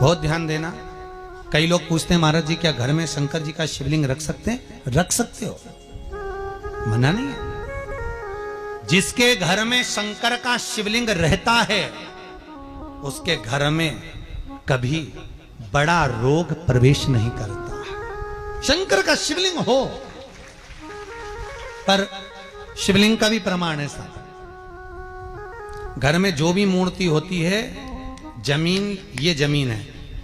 बहुत ध्यान देना। कई लोग पूछते हैं महाराज जी क्या घर में शंकर जी का शिवलिंग रख सकते हैं? रख सकते हो, मना नहीं है। जिसके घर में शंकर का शिवलिंग रहता है उसके घर में कभी बड़ा रोग प्रवेश नहीं करता। शंकर का शिवलिंग हो, पर शिवलिंग का भी प्रमाण है साहब। घर में जो भी मूर्ति होती है, जमीन ये जमीन है,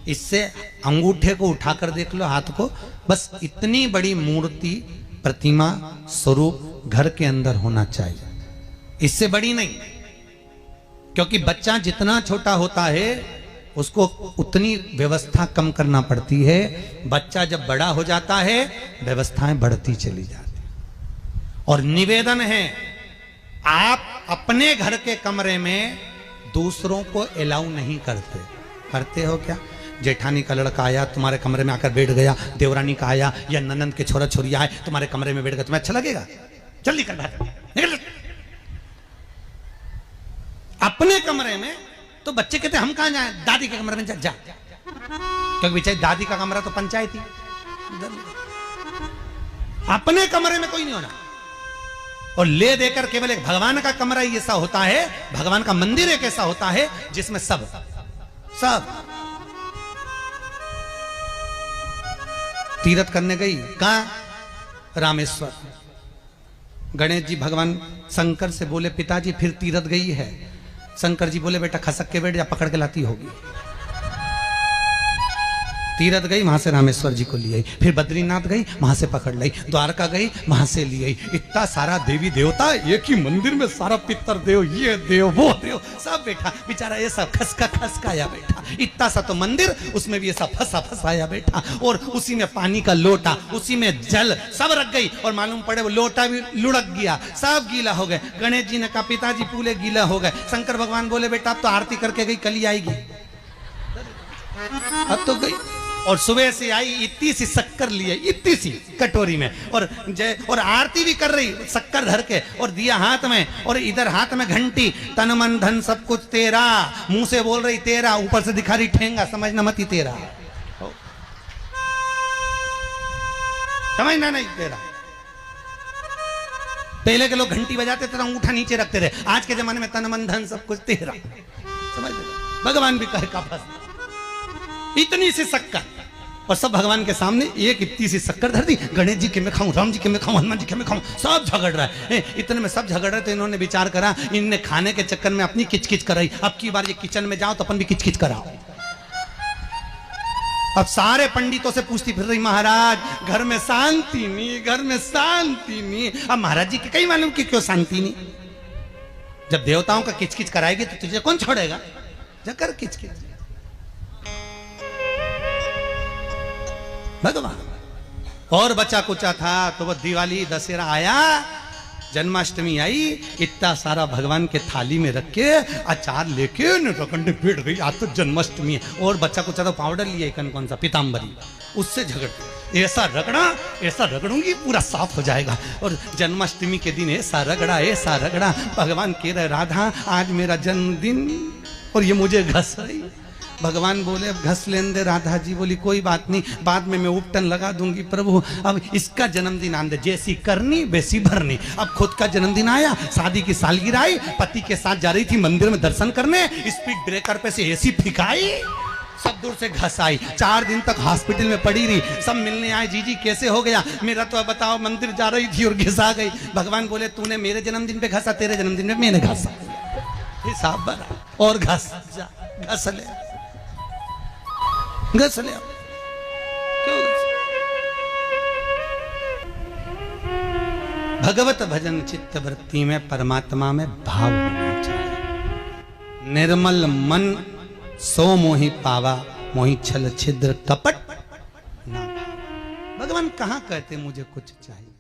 इससे अंगूठे को उठाकर देख लो, हाथ को, बस इतनी बड़ी मूर्ति, प्रतिमा, स्वरूप घर के अंदर होना चाहिए, इससे बड़ी नहीं। क्योंकि बच्चा जितना छोटा होता है उसको उतनी व्यवस्था कम करना पड़ती है। बच्चा जब बड़ा हो जाता है व्यवस्थाएं बढ़ती चली जाती। और निवेदन है, आप अपने घर के कमरे में दूसरों को अलाउ नहीं करते। करते हो क्या? जेठानी का लड़का आया तुम्हारे कमरे में आकर बैठ गया, देवरानी का आया या ननंद के छोरा छोरी आए तुम्हारे कमरे में बैठ गया, तुम्हें अच्छा लगेगा? चल निकल बाहर, निकल। अपने कमरे में तो बच्चे कहते हम कहां जाएं? दादी के कमरे में जा। क्योंकि बेचारी दादी का कमरा तो पंचायती। अपने कमरे में कोई नहीं होना। और ले देकर केवल एक भगवान का कमरा ही ऐसा होता है, भगवान का मंदिर एक ऐसा होता है जिसमें सब तीर्थ करने गई। कहां? रामेश्वर। गणेश जी भगवान शंकर से बोले पिताजी फिर तीर्थ गई है। शंकर जी बोले बेटा खसक के बैठ जा, पकड़ के लाती होगी। तीर्थ गई, वहां से रामेश्वर जी को ले आई, फिर बद्रीनाथ गई, वहां से पकड़ लाई, द्वारका गई, वहां से ले आई। इतना सारा देवी देवता एक ही मंदिर में, सारा पितर देव, ये देव वो देव सब बैठा। बेचारा ये सब खसकाया बैठा। इतना सा तो मंदिर, उसमें भी ये सब फंसाया बैठा। और उसी में पानी का लोटा, उसी में जल सब रख गई। और मालूम पड़े वो लोटा भी लुढ़क गया, सब गीला हो गए। गणेश जी ने कहा पिताजी पूरे गीला हो गए। शंकर भगवान बोले बेटा अब तो आरती करके गई, कल ही आएगी। अब तो गई। और सुबह से आई, इतनी सी शक्कर लिए, इतनी सी कटोरी में, और आरती भी कर रही शक्कर धर के, और दिया हाथ में, और इधर हाथ में घंटी, तन मन धन सब कुछ तेरा, मुंह से बोल रही तेरा, ऊपर से दिखा रही ठेंगा, समझना मत ही तेरा, समझना नहीं तेरा। पहले के लोग घंटी बजाते थे, अंगूठा नीचे रखते थे। आज के जमाने में तन मन धन सब कुछ तेरा, समझ भगवान भी कहे का फंस। इतनी सी शक्कर, और सब भगवान के सामने एक इतनी सी शक्कर धर दी। गणेश जी के मैं खाऊं, राम जी के मैं खाऊं, हनुमान जी के मैं खाऊं, सब झगड़ रहा है। इतने में सब झगड़ रहे तो इन्होंने विचार करा, इनने खाने के चक्कर में अपनी किचकिच कराई। अब की बार ये किचन में जाओ तो अपन भी किचकिच कराओ। अब सारे पंडितों से पूछती फिर रही महाराज घर में शांति नहीं, घर में शांति नहीं। अब महाराज जी के कई मालूम कि क्यों शांति नहीं। जब देवताओं का किचकिच कराएगी तो तुझे कौन छोड़ेगा? जकर किचकिच भगवान। और बचा कुचा था तो वो दिवाली दशहरा आया, जन्माष्टमी आई, इतना सारा भगवान के थाली में रख के अचार लेके रखंडे बैठ गई। आज तो जन्माष्टमी है। और बच्चा कुचा तो पाउडर लिया कौन सा पीताम्बरी, उससे झगड़ते, ऐसा रगड़ूंगी पूरा साफ हो जाएगा। और जन्माष्टमी के दिन ऐसा रगड़ा भगवान कह रहे राधा आज मेरा जन्मदिन और ये मुझे घस रही। भगवान बोले अब घस लेने दे। राधा जी बोली कोई बात नहीं, बाद में मैं उपटन लगा दूंगी प्रभु, अब इसका जन्मदिन आने दे, जैसी करनी वैसी भरनी। अब खुद का जन्मदिन आया, शादी की सालगिरह आई, पति के साथ जा रही थी मंदिर में दर्शन करने, स्पीड ब्रेकर पे से ऐसी फिकाई, सब दूर से घस आई। 4 दिन तक हॉस्पिटल में पड़ी रही। सब मिलने आए, जीजी कैसे हो गया? मेरा तो बताओ मंदिर जा रही थी और घिसा गई। भगवान बोले तूने मेरे जन्मदिन पे घसा, तेरे जन्मदिन में मैंने घसा, हिसाब बना। और घस ले घस ले। क्यों भगवत भजन चित्त वृत्ति में परमात्मा में भाव होना चाहिए। निर्मल मन सो मोहि पावा, मोहि छल छिद्र कपट ना। भगवान कहाँ कहते मुझे कुछ चाहिए।